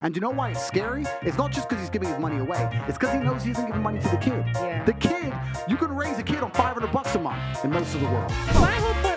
And you know why it's scary? It's not just because he's giving his money away. It's because he knows he isn't giving money to the kid. Yeah. The kid, you can raise a kid on $500 a month in most of the world.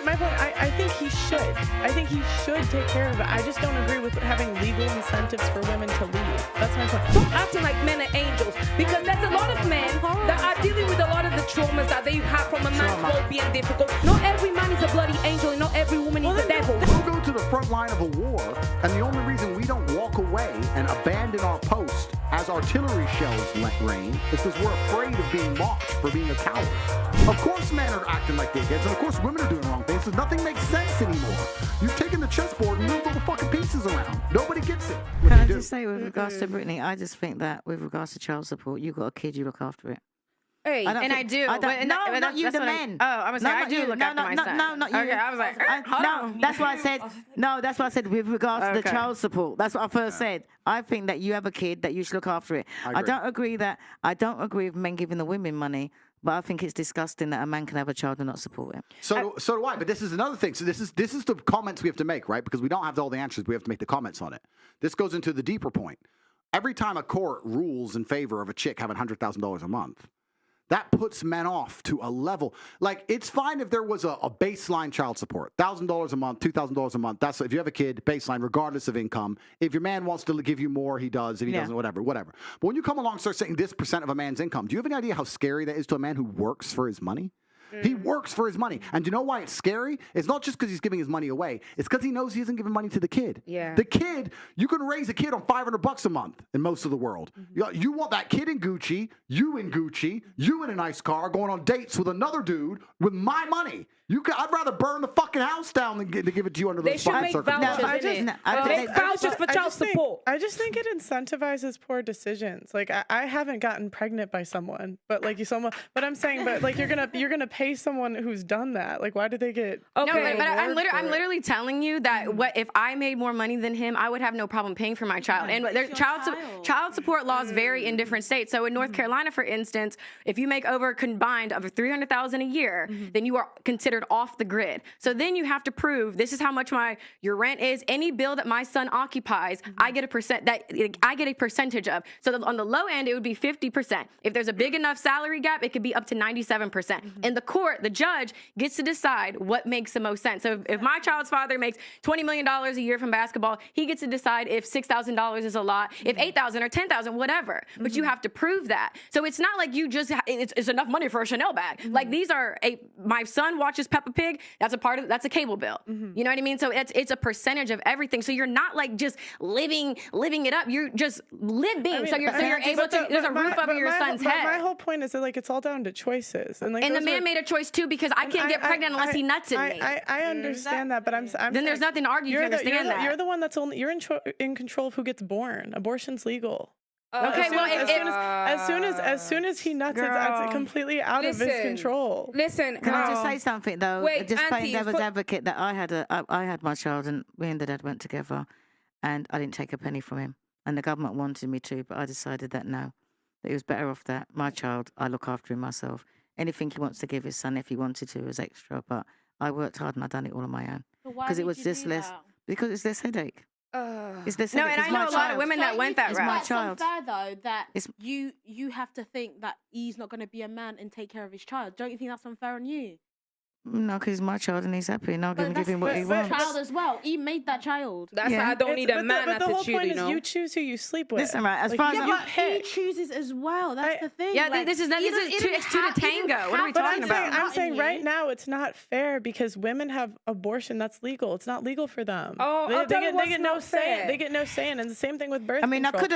My point, I think he should. I think he should take care of it. I just don't agree with having legal incentives for women to leave. That's my point. Stop acting like men are angels, because there's a lot of men that are dealing with a lot of the traumas that they have from a man's role being difficult. Not every man is a bloody angel, and not every woman is a devil. We'll go to the front line of a war, and the only reason we don't walk away and abandon our post as artillery shells rain is because we're afraid of being mocked for being a coward. Of course men are acting like dickheads, and of course women are doing wrong things, so nothing makes sense anymore. You've taken the chessboard and moved all the fucking pieces around. Nobody gets it. Can I just say with regards to Brittany, I just think that with regards to child support, you got a kid, you look after it. Hey, I do. Not you, the men. I was like, I do look after my son. No, not you. Okay, I was like, hold on. That's why I said, no, that's what I said with regards to the child support. That's what I first said. I think that you have a kid, that you should look after it. I don't agree with men giving the women money, but I think it's disgusting that a man can have a child and not support it. So do I. But this is another thing. So this is the comments we have to make, right? Because we don't have all the answers. We have to make the comments on it. This goes into the deeper point. Every time a court rules in favor of a chick having $100,000 a month, that puts men off to a level. Like, it's fine if there was a baseline child support, $1,000 a month, $2,000 a month. That's if you have a kid, baseline, regardless of income. If your man wants to give you more, he does. If he doesn't, whatever. But when you come along and start saying this percent of a man's income, do you have any idea how scary that is to a man who works for his money? He works for his money. And do you know why it's scary? It's not just because he's giving his money away. It's because he knows he isn't giving money to the kid. Yeah. The kid, you can raise a kid on $500 a month in most of the world. You want that kid in Gucci, you in a nice car, going on dates with another dude with my money. I'd rather burn the fucking house down than give it to you under those circumstances. Make vouchers for child support. I just think it incentivizes poor decisions. Like, I haven't gotten pregnant by someone, but but I'm saying, but you're gonna pay someone who's done that. Like, why did they get? Okay, but I'm literally telling you that if I made more money than him, I would have no problem paying for my child. And there's child support laws vary in different states. So in North Carolina, for instance, if you make over combined of $300,000 a year, then you are considered off the grid. So then you have to prove this is how much your rent is. Any bill that my son occupies, I get a percentage of. So on the low end, it would be 50%. If there's a big enough salary gap, it could be up to 97%. In the court, the judge gets to decide what makes the most sense. So if my child's father makes $20 million a year from basketball, he gets to decide if $6,000 is a lot, if $8,000 or $10,000, whatever. But you have to prove that. So it's not like you just it's enough money for a Chanel bag. Like, these are my son watches Peppa Pig. That's a cable bill. You know what I mean? So it's a percentage of everything. So you're not like just living it up. You're just living. So you're able to. There's a roof over your son's head. My whole point is that it's all down to choices. And the man made a choice too, because I can't get pregnant unless he nuts in me. I understand that, but I'm then there's nothing to argue. You understand that. You're the one that's you're in control of who gets born. Abortion's legal. Okay, as soon as he nuts, it's completely out of his control. Listen, can I just say something though? Wait, just playing devil's advocate, that I had my child, and me and the dad went together, and I didn't take a penny from him, and the government wanted me to, but I decided that no, that he was better off that my child, I look after him myself. Anything he wants to give his son, if he wanted to, was extra, but I worked hard and I done it all on my own because it was just less. Because it's less headache. It's this. No, and I know a lot of women that went that route. It's unfair though that you have to think that he's not going to be a man and take care of his child. Don't you think that's unfair on you? No, because he's my child and he's happy, and I'll give him what he wants. Child as well. He made that child. That's why I don't need a man at the whole point is you choose who you sleep with. Listen, right, as far as but he chooses as well. That's the thing. Yeah, this is two to tango. What are we talking about? I'm saying right now it's not fair because women have abortion that's legal. It's not legal for them. Oh, they get no say. They get no say, and the same thing with birth control. I could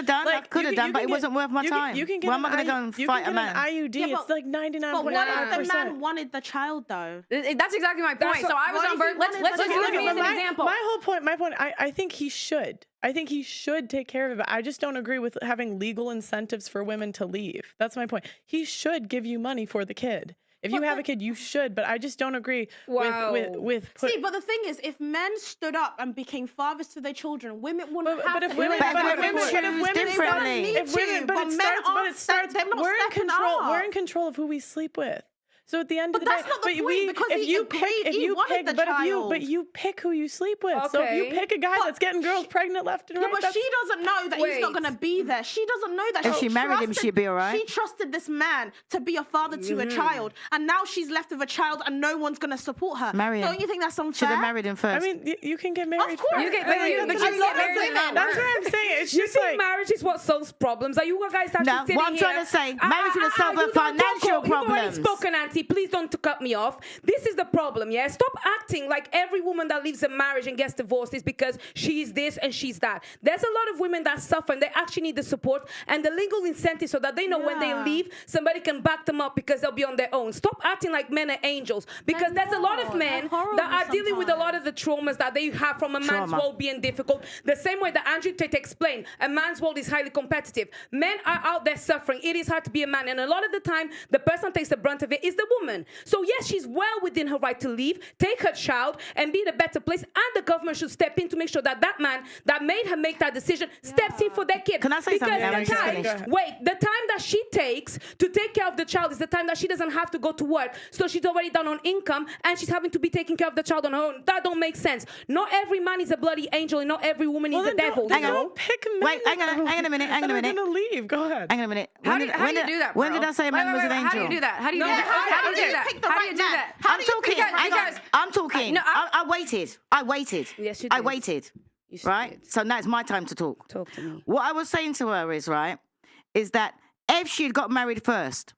have done, but it wasn't worth my time. Why am I going to go and fight a man? IUD. It's like 99%. But what if the man wanted the child though? That's exactly my point. So I was on birth. Let's just use me as an example. My point. I think he should. I think he should take care of it. I just don't agree with having legal incentives for women to leave. That's my point. He should give you money for the kid. If you have a kid, you should, but I just don't agree with See, but the thing is, if men stood up and became fathers to their children, women wouldn't have to. If women differently. we're in control of who we sleep with. So at the end of the day, that's not the point, because he agreed, he wanted the child. But you pick who you sleep with. So if you pick a guy that's getting girls pregnant left and right, but she doesn't know that he's not going to be there. She doesn't know that. If she married him, she'd be all right. She trusted this man to be a father to a child, and now she's left with a child, and no one's going to support her. Marry him. Don't you think that's unfair? Should have married him first. I mean, you can get married. Of course. You get married, but you get married. That's what I'm saying. It's You just think like marriage is what solves problems? Are you guys actually No, sitting what I'm here? trying to say, marriage will solve her you don't financial talk- You've already problems. spoken, Auntie. Please don't cut me off. This is the problem, yeah? Stop acting like every woman that leaves a marriage and gets divorced is because she's this and she's that. There's a lot of women that suffer and they actually need the support and the legal incentive so that they know when they leave, somebody can back them up because they'll be on their own. Stop acting like men are angels, because there's a lot of men that are dealing with a lot of the traumas that they have from a man's world being difficult. The same way that Andrew Tate explained, a man's world is highly competitive. Men are out there suffering. It is hard to be a man, and a lot of the time, the person that takes the brunt of it is the woman. So yes, she's well within her right to leave, take her child, and be in a better place. And the government should step in to make sure that that man that made her make that decision steps in for their kid. Can I say something? Because the time that she takes to take care of the child is the time that she doesn't have to go to work. So she's already down on income, and she's having to be taking care of the child on her own. That don't make sense. Not every man is a bloody angel, and not every woman is a devil. Don't pick men. Wait, hang on a minute. I'm gonna leave. Go ahead. Hang on a minute. How do you do that, When bro? did I say a man was an angel? How do you do that? How do you do No, that? how do you do that? pick the How do right you do man? that? I'm talking. Because- I'm talking. No, I waited. Yes, you I did. waited. You Right? did. So now it's my time to talk. Talk to me. What I was saying to her is, right, is that if she had got married first,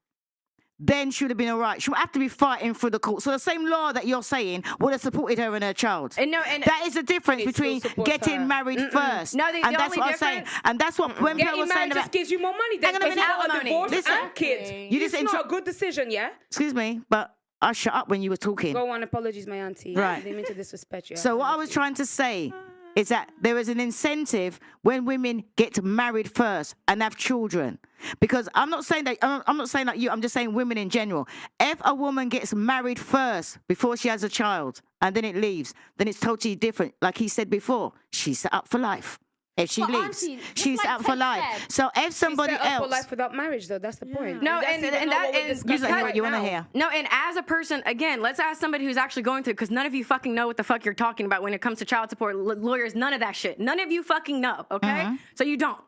then she would have been all right. She would have to be fighting through the court. So the same law that you're saying would have supported her and her child. And no, and that is the difference It still between supports getting her. married first. No, the and that's only what I'm saying. difference- And that's what when people Getting were saying married just about. gives you more money. Then Hang on a because minute. you got a Alimony. divorce Listen. and kids. You It's just not a good decision, yeah? Excuse me, but I shut up when you were talking. Go on, apologies, my auntie. Right. I didn't mean to disrespect you. So what I was trying to say is that there is an incentive when women get married first and have children. Because I'm not saying that I'm not saying like you, I'm just saying women in general. If a woman gets married first before she has a child and then it leaves, then it's totally different. Like he said before, she's set up for life. If she But leaves, auntie, just she's like set up for Tate life. said, So if somebody set up for else, life without marriage, though. That's the point. No, That's and even and not that what we're and you discussing say what right you want to now. hear. No, and as a person, again, let's ask somebody who's actually going through, because none of you fucking know what the fuck you're talking about when it comes to child support, lawyers, none of that shit. None of you fucking know, okay? So you don't.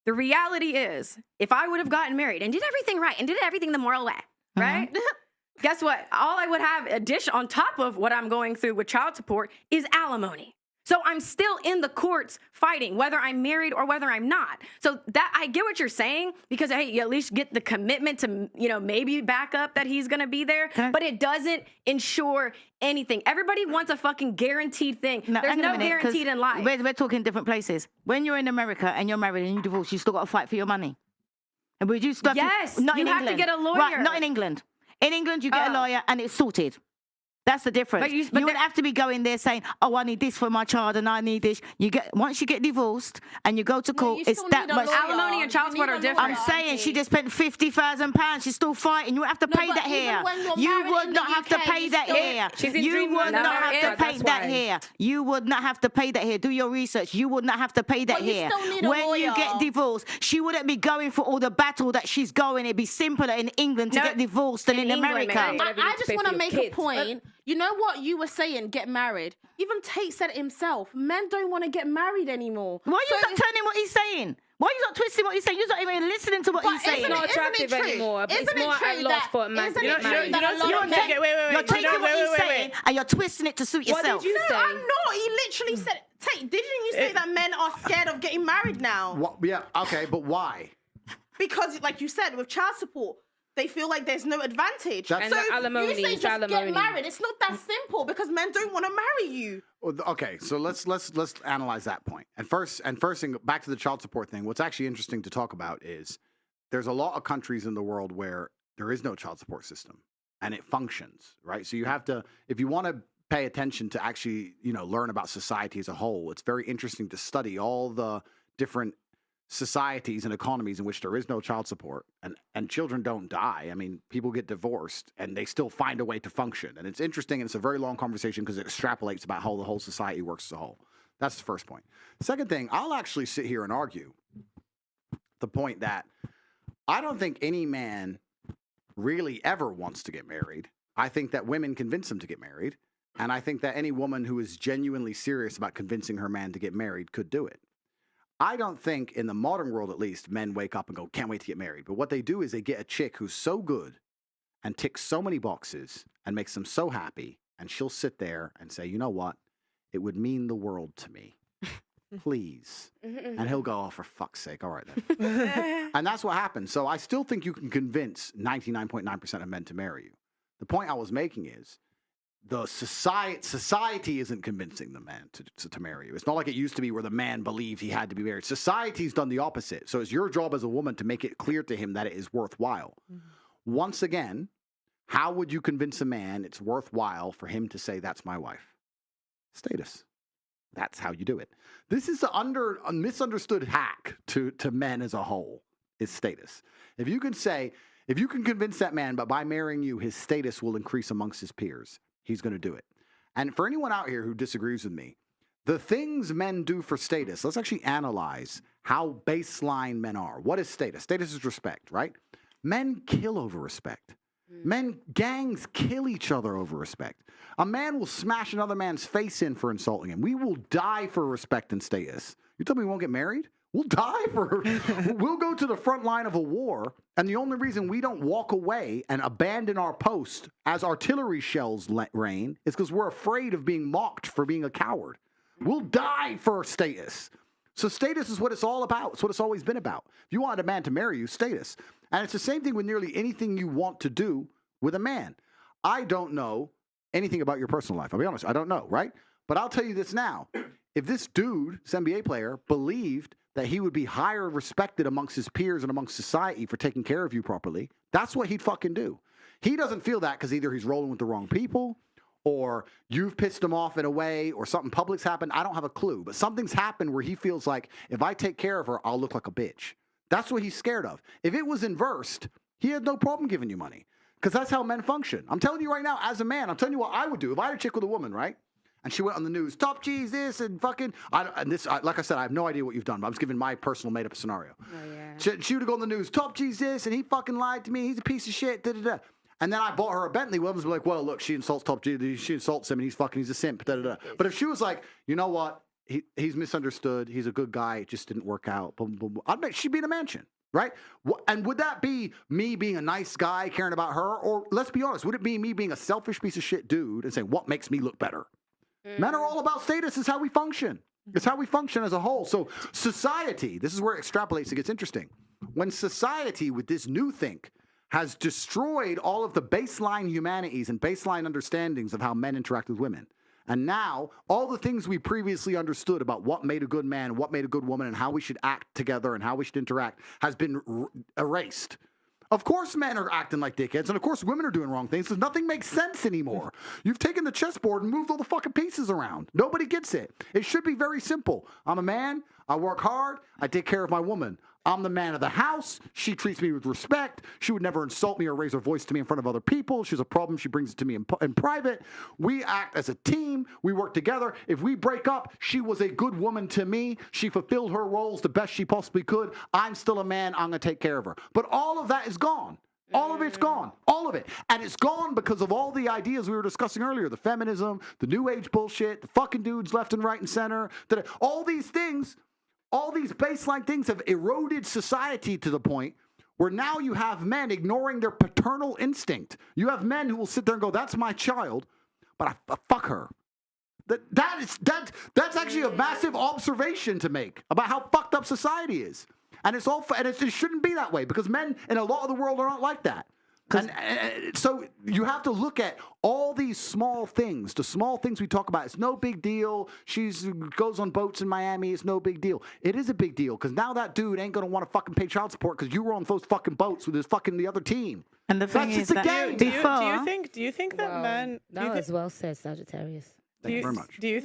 The reality is, if I would have gotten married and did everything right and did everything the moral way, right? Guess what? All I would have on top of what I'm going through with child support is alimony. So I'm still in the courts fighting, whether I'm married or whether I'm not. So that I get what you're saying, because hey, you at least get the commitment to, maybe back up that he's gonna be there, but it doesn't ensure anything. Everybody wants a fucking guaranteed thing. There's hang on a no minute, 'cause guaranteed in life. We're talking different places. When you're in America and you're married and you divorce, you still got to fight for your money. And would you still Yes, not you in have to England. get a lawyer. Right, not in England. In England, you get a Oh. lawyer and it's sorted. That's the difference. But You but would have to be going there saying, "Oh, I need this for my child, and I need this." Once you get divorced and you go to court, you it's still that need a much. lawyer. Alimony and child You support need are a different. I'm saying she just spent £50,000. She's still fighting. You would have to pay but that even here. when you're You married would in not the have to UK, pay you that still- here. She's in You would dreamland. not No, have to that's pay that why. here. You would not have to pay that here. Do your research. You would not have to pay that But you here. still need a When you lawyer. get divorced, she wouldn't be going for all the battle that she's going. It'd be simpler in England to No, get divorced than in in England, America. man. Whatever you I need to just pay want for to your make a kids. point. You know what you were saying? Get married. Even Tate said it himself. Men don't want to get married anymore. Why are you not turning what he's saying? Why are you not twisting what he's saying? You're not even listening to what he's saying. It's not attractive anymore. It's more at loss for a man to get married. You're taking what he's saying and you're twisting it to suit What yourself. did you No, say? I'm not. He literally said, Tate, didn't you say that men are scared of getting married now? What, yeah, okay, but why? Because, like you said, with child support, they feel like there's no advantage. That's- And the alimony, you say it's just alimony. get married. It's not that simple because men don't want to marry you. Okay, so let's analyze that point. And first thing, back to the child support thing. What's actually interesting to talk about is there's a lot of countries in the world where there is no child support system and it functions, right? So you have to, if you want to pay attention to actually, learn about society as a whole, it's very interesting to study all the different societies and economies in which there is no child support and children don't die. I mean, people get divorced and they still find a way to function. And it's interesting, and it's a very long conversation because it extrapolates about how the whole society works as a whole. That's the first point. Second thing, I'll actually sit here and argue the point that I don't think any man really ever wants to get married. I think that women convince him to get married. And I think that any woman who is genuinely serious about convincing her man to get married could do it. I don't think, in the modern world at least, men wake up and go, can't wait to get married. But what they do is they get a chick who's so good and ticks so many boxes and makes them so happy. And she'll sit there and say, you know what? It would mean the world to me. Please. And he'll go, oh, for fuck's sake. All right, then. And that's what happens. So I still think you can convince 99.9% of men to marry you. The point I was making is, the society isn't convincing the man to marry you. It's not like it used to be where the man believed he had to be married. Society's done the opposite. So it's your job as a woman to make it clear to him that it is worthwhile. Once again, how would you convince a man it's worthwhile for him to say, that's my wife? Status. That's how you do it. This is a misunderstood hack to men as a whole, is status. If you can convince that man, but by marrying you, his status will increase amongst his peers, he's going to do it. And for anyone out here who disagrees with me, the things men do for status, let's actually analyze how baseline men are. What is status? Status is respect, right? Men kill over respect. Gangs kill each other over respect. A man will smash another man's face in for insulting him. We will die for respect and status. You tell me we won't get married? We'll die for we'll go to the front line of a war, and the only reason we don't walk away and abandon our post as artillery shells rain is because we're afraid of being mocked for being a coward. We'll die for status. So status is what it's all about. It's what it's always been about. If you want a man to marry you, status. And it's the same thing with nearly anything you want to do with a man. I don't know anything about your personal life. I'll be honest. I don't know, right? But I'll tell you this now. If this dude, this NBA player, believed that he would be higher respected amongst his peers and amongst society for taking care of you properly, that's what he'd fucking do. He doesn't feel that because either he's rolling with the wrong people, or you've pissed him off in a way, or something public's happened. I don't have a clue. But something's happened where he feels like, if I take care of her, I'll look like a bitch. That's what he's scared of. If it was inversed, he had no problem giving you money. Because that's how men function. I'm telling you right now, as a man, I'm telling you what I would do. If I had a chick with a woman, right? And she went on the news, top G's this and fucking, like I said, I have no idea what you've done, but I'm just giving my personal made up scenario. Oh, yeah. She would go on the news, top G's this, and he fucking lied to me, he's a piece of shit, da da da. And then I bought her a Bentley. Women's be like, well, look, she insults top G, she insults him, and he's a simp, da da da. But if she was like, you know what, he's misunderstood, he's a good guy, it just didn't work out, boom, boom, boom, I'd bet she'd be in a mansion. Right? And would that be me being a nice guy, caring about her? Or let's be honest, would it be me being a selfish piece of shit dude and saying, what makes me look better? Men are all about status. It's how we function. It's how we function as a whole. So society, this is where it extrapolates and gets interesting. When society with this new think has destroyed all of the baseline humanities and baseline understandings of how men interact with women. And now, all the things we previously understood about what made a good man, what made a good woman, and how we should act together and how we should interact has been erased. Of course men are acting like dickheads, and of course women are doing wrong things, because nothing makes sense anymore. You've taken the chessboard and moved all the fucking pieces around. Nobody gets it. It should be very simple. I'm a man, I work hard, I take care of my woman. I'm the man of the house. She treats me with respect. She would never insult me or raise her voice to me in front of other people. She has a problem, she brings it to me in private. We act as a team. We work together. If we break up, she was a good woman to me. She fulfilled her roles the best she possibly could. I'm still a man. I'm going to take care of her. But all of that is gone. All of it's gone. All of it. And it's gone because of all the ideas we were discussing earlier. The feminism, the new age bullshit, the fucking dudes left and right and center. All these things... All these baseline things have eroded society to the point where now you have men ignoring their paternal instinct. You have men who will sit there and go, that's my child, but I fuck her. That's actually a massive observation to make about how fucked up society is. And it shouldn't be that way because men in a lot of the world are not like that. And so you have to look at all these small things. The small things we talk about, it's no big deal. She goes on boats in Miami. It's no big deal. It is a big deal because now that dude ain't going to want to fucking pay child support because you were on those fucking boats with the other team. And the thing is that do you think that men... That was well said, Sagittarius. Thank you very much. Do you